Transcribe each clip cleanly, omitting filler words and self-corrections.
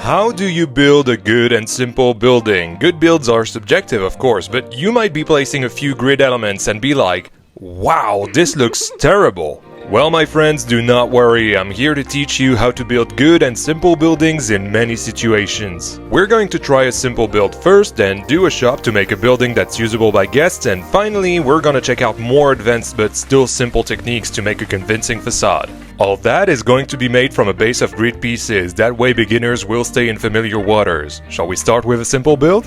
How do you build a good and simple building? Good builds are subjective, of course, but you might be placing a few grid elements and be like, wow, this looks terrible. Well, my friends, do not worry, I'm here to teach you how to build good and simple buildings in many situations. We're going to try a simple build first, then do a shop to make a building that's usable by guests, and finally, we're gonna check out more advanced but still simple techniques to make a convincing facade. All that is going to be made from a base of grid pieces, that way beginners will stay in familiar waters. Shall we start with a simple build?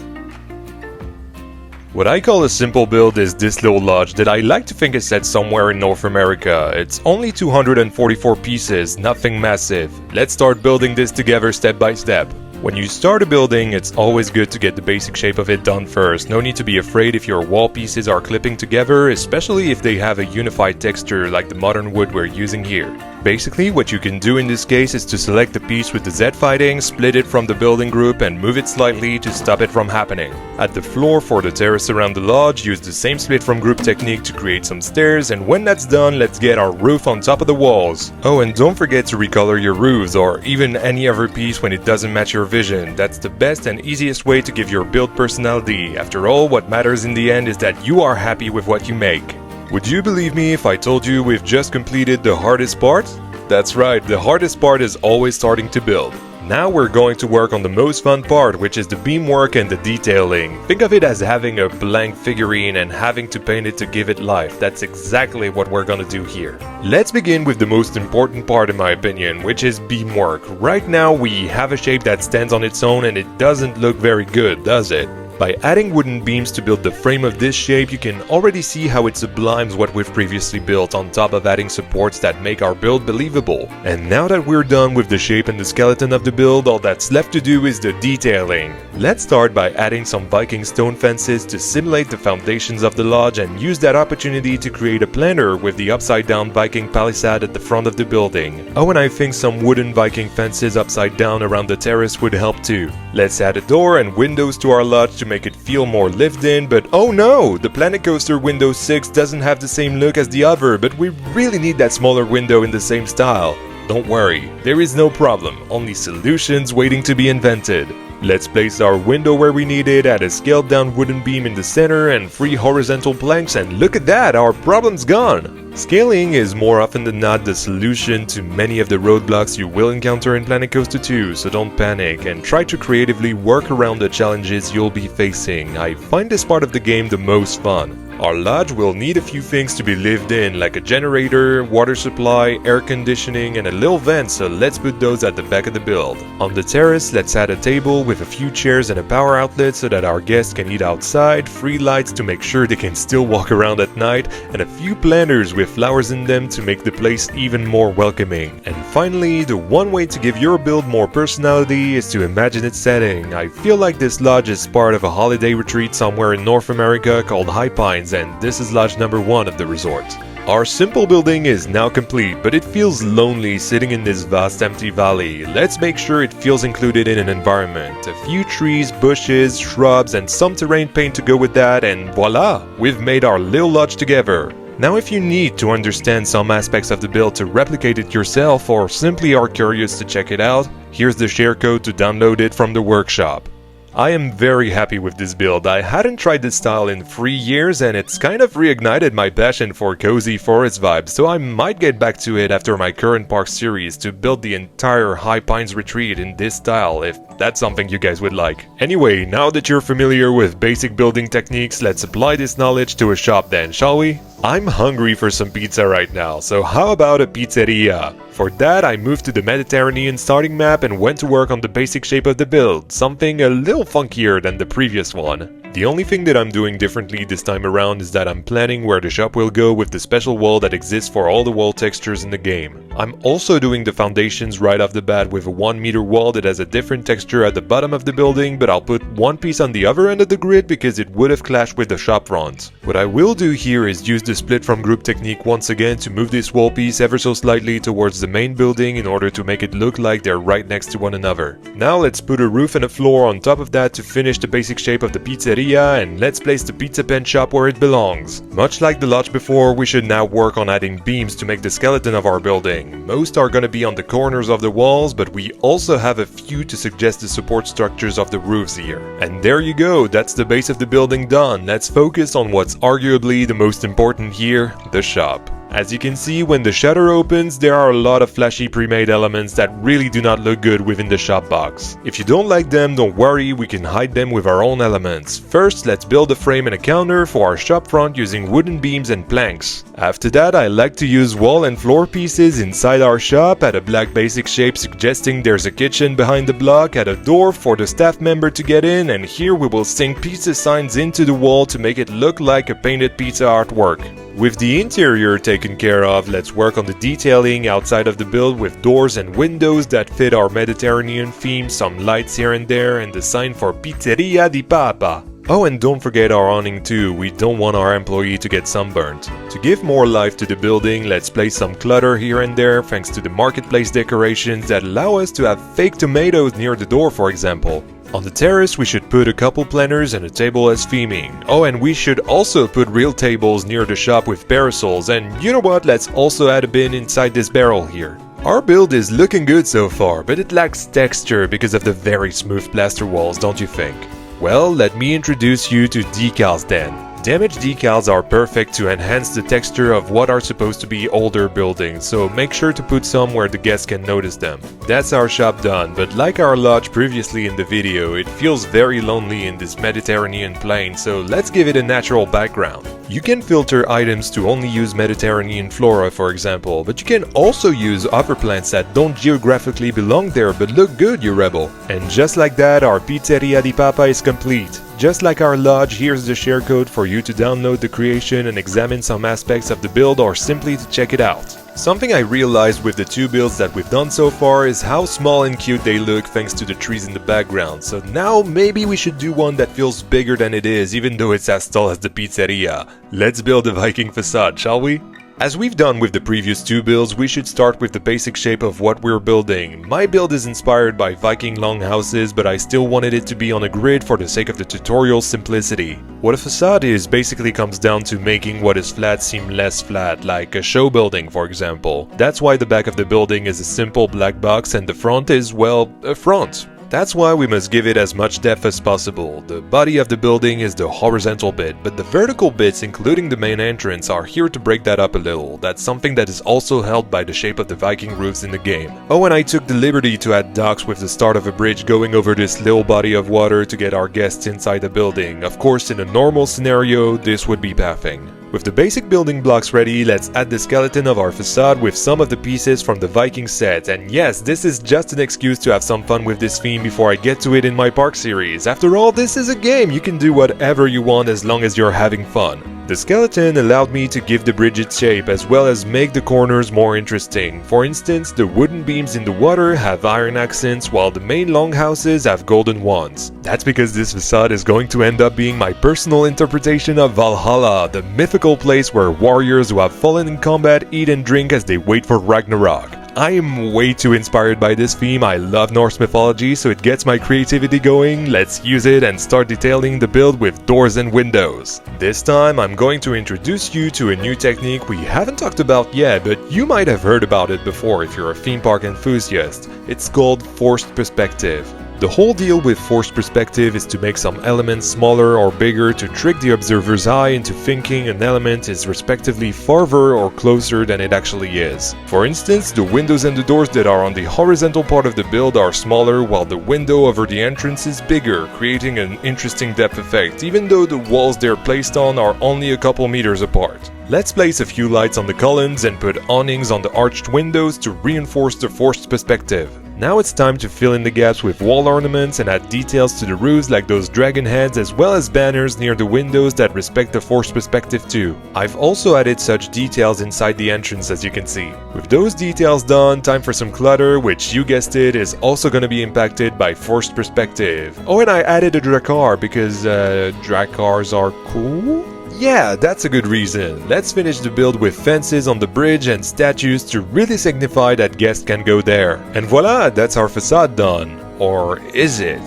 What I call a simple build is this little lodge that I like to think is set somewhere in North America. It's only 244 pieces, nothing massive. Let's start building this together step by step. When you start a building, it's always good to get the basic shape of it done first. No need to be afraid if your wall pieces are clipping together, especially if they have a unified texture like the modern wood we're using here. Basically, what you can do in this case is to select the piece with the Z fighting, split it from the building group and move it slightly to stop it from happening. At the floor for the terrace around the lodge, use the same split from group technique to create some stairs, and when that's done, let's get our roof on top of the walls. Oh, and don't forget to recolor your roofs or even any other piece when it doesn't match your vision. That's the best and easiest way to give your build personality. After all, what matters in the end is that you are happy with what you make. Would you believe me if I told you we've just completed the hardest part? That's right, the hardest part is always starting to build. Now we're going to work on the most fun part, which is the beamwork and the detailing. Think of it as having a blank figurine and having to paint it to give it life. That's exactly what we're gonna do here. Let's begin with the most important part in my opinion, which is beamwork. Right now we have a shape that stands on its own and it doesn't look very good, does it? By adding wooden beams to build the frame of this shape, you can already see how it sublimes what we've previously built, on top of adding supports that make our build believable. And now that we're done with the shape and the skeleton of the build, all that's left to do is the detailing. Let's start by adding some Viking stone fences to simulate the foundations of the lodge and use that opportunity to create a planter with the upside down Viking palisade at the front of the building. Oh, and I think some wooden Viking fences upside down around the terrace would help too. Let's add a door and windows to our lodge to make it feel more lived in, but oh no! The Planet Coaster Window 6 doesn't have the same look as the other, but we really need that smaller window in the same style. Don't worry, there is no problem, only solutions waiting to be invented. Let's place our window where we need it, add a scaled down wooden beam in the center and 3 horizontal planks, and look at that, our problem's gone! Scaling is more often than not the solution to many of the roadblocks you will encounter in Planet Coaster 2, so don't panic and try to creatively work around the challenges you'll be facing. I find this part of the game the most fun. Our lodge will need a few things to be lived in, like a generator, water supply, air conditioning, and a little vent, so let's put those at the back of the build. On the terrace, let's add a table with a few chairs and a power outlet so that our guests can eat outside, 3 lights to make sure they can still walk around at night, and a few planters with flowers in them to make the place even more welcoming. And finally, the one way to give your build more personality is to imagine its setting. I feel like this lodge is part of a holiday retreat somewhere in North America called High Pines, and this is lodge number 1 of the resort. Our simple building is now complete, but it feels lonely sitting in this vast empty valley. Let's make sure it feels included in an environment. A few trees, bushes, shrubs, and some terrain paint to go with that, and voila! We've made our little lodge together. Now if you need to understand some aspects of the build to replicate it yourself, or simply are curious to check it out, here's the share code to download it from the workshop. I am very happy with this build. I hadn't tried this style in 3 years and it's kind of reignited my passion for cozy forest vibes, so I might get back to it after my current park series to build the entire High Pines retreat in this style, if that's something you guys would like. Anyway, now that you're familiar with basic building techniques, let's apply this knowledge to a shop then, shall we? I'm hungry for some pizza right now, so how about a pizzeria? For that, I moved to the Mediterranean starting map and went to work on the basic shape of the build, something a little funkier than the previous one. The only thing that I'm doing differently this time around is that I'm planning where the shop will go with the special wall that exists for all the wall textures in the game. I'm also doing the foundations right off the bat with a 1 meter wall that has a different texture at the bottom of the building, but I'll put one piece on the other end of the grid because it would have clashed with the shop front. What I will do here is use the split from group technique once again to move this wall piece ever so slightly towards the main building in order to make it look like they're right next to one another. Now let's put a roof and a floor on top of that to finish the basic shape of the pizzeria Pizzeria and let's place the pizza pen shop where it belongs. Much like the lodge before, we should now work on adding beams to make the skeleton of our building. Most are gonna be on the corners of the walls, but we also have a few to suggest the support structures of the roofs here. And there you go, that's the base of the building done. Let's focus on what's arguably the most important here, the shop. As you can see, when the shutter opens, there are a lot of flashy pre-made elements that really do not look good within the shop box. If you don't like them, don't worry, we can hide them with our own elements. First, let's build a frame and a counter for our shop front using wooden beams and planks. After that, I like to use wall and floor pieces inside our shop at a black basic shape, suggesting there's a kitchen behind the block, at a door for the staff member to get in, and here we will sink pizza signs into the wall to make it look like a painted pizza artwork. With the interior taken care of, let's work on the detailing outside of the build with doors and windows that fit our Mediterranean theme, some lights here and there, and the sign for Pizzeria di Papà. Oh, and don't forget our awning too, we don't want our employee to get sunburnt. To give more life to the building, let's place some clutter here and there thanks to the marketplace decorations that allow us to have fake tomatoes near the door, for example. On the terrace, we should put a couple planters and a table as theming. Oh, and we should also put real tables near the shop with parasols, and you know what, let's also add a bin inside this barrel here. Our build is looking good so far, but it lacks texture because of the very smooth plaster walls, don't you think? Well, let me introduce you to decals then. Damaged decals are perfect to enhance the texture of what are supposed to be older buildings, so make sure to put some where the guests can notice them. That's our shop done, but like our lodge previously in the video, it feels very lonely in this Mediterranean plain, so let's give it a natural background. You can filter items to only use Mediterranean flora, for example, but you can also use other plants that don't geographically belong there but look good, you rebel. And just like that, our Pizzeria di Papà is complete. Just like our lodge, here's the share code for you to download the creation and examine some aspects of the build or simply to check it out. Something I realized with the two builds that we've done so far is how small and cute they look thanks to the trees in the background, so now maybe we should do one that feels bigger than it is even though it's as tall as the pizzeria. Let's build a Viking facade, shall we? As we've done with the previous two builds, we should start with the basic shape of what we're building. My build is inspired by Viking longhouses, but I still wanted it to be on a grid for the sake of the tutorial simplicity. What a facade is basically comes down to making what is flat seem less flat, like a show building for example. That's why the back of the building is a simple black box and the front is, well, a front. That's why we must give it as much depth as possible. The body of the building is the horizontal bit, but the vertical bits, including the main entrance, are here to break that up a little. That's something that is also helped by the shape of the Viking roofs in the game. Oh, and I took the liberty to add docks with the start of a bridge going over this little body of water to get our guests inside the building. Of course, in a normal scenario, this would be pathing. With the basic building blocks ready, let's add the skeleton of our facade with some of the pieces from the Viking set. And yes, this is just an excuse to have some fun with this theme before I get to it in my park series. After all, this is a game, you can do whatever you want as long as you're having fun. The skeleton allowed me to give the bridge its shape as well as make the corners more interesting. For instance, the wooden beams in the water have iron accents while the main longhouses have golden ones. That's because this facade is going to end up being my personal interpretation of Valhalla, the mythical place where warriors who have fallen in combat eat and drink as they wait for Ragnarok. I am way too inspired by this theme. I love Norse mythology, so it gets my creativity going. Let's use it and start detailing the build with doors and windows. This time I'm going to introduce you to a new technique we haven't talked about yet, but you might have heard about it before if you're a theme park enthusiast. It's called forced perspective. The whole deal with forced perspective is to make some elements smaller or bigger to trick the observer's eye into thinking an element is respectively farther or closer than it actually is. For instance, the windows and the doors that are on the horizontal part of the build are smaller while the window over the entrance is bigger, creating an interesting depth effect, even though the walls they're placed on are only a couple meters apart. Let's place a few lights on the columns and put awnings on the arched windows to reinforce the forced perspective. Now it's time to fill in the gaps with wall ornaments and add details to the roofs like those dragon heads as well as banners near the windows that respect the forced perspective too. I've also added such details inside the entrance as you can see. With those details done, time for some clutter, which you guessed it is also gonna be impacted by forced perspective. Oh, and I added a dracar because dracars are cool? Yeah, that's a good reason. Let's finish the build with fences on the bridge and statues to really signify that guests can go there. And voila, that's our facade done. Or is it?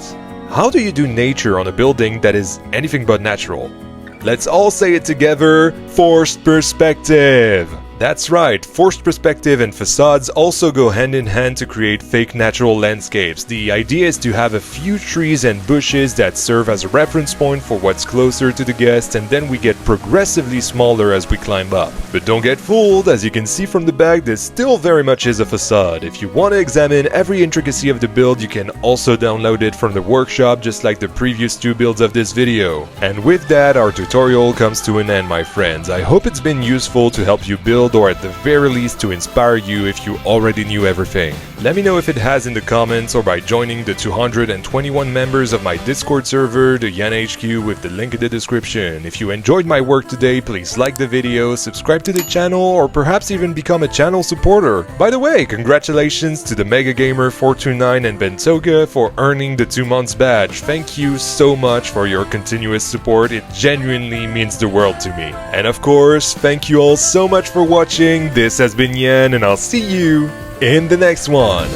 How do you do nature on a building that is anything but natural? Let's all say it together, forced perspective! That's right, forced perspective and facades also go hand in hand to create fake natural landscapes. The idea is to have a few trees and bushes that serve as a reference point for what's closer to the guest, and then we get progressively smaller as we climb up. But don't get fooled, as you can see from the back, this still very much is a facade. If you want to examine every intricacy of the build, you can also download it from the workshop, just like the previous 2 builds of this video. And with that, our tutorial comes to an end, my friends. I hope it's been useful to help you build, or at the very least to inspire you if you already knew everything. Let me know if it has in the comments or by joining the 221 members of my Discord server, the Yan HQ, with the link in the description. If you enjoyed my work today, please like the video, subscribe to the channel, or perhaps even become a channel supporter. By the way, congratulations to the Mega Gamer 429 and Bentoga for earning the 2 months badge. Thank you so much for your continuous support, it genuinely means the world to me. And of course, thank you all so much for watching. This has been Yan, and I'll see you in the next one.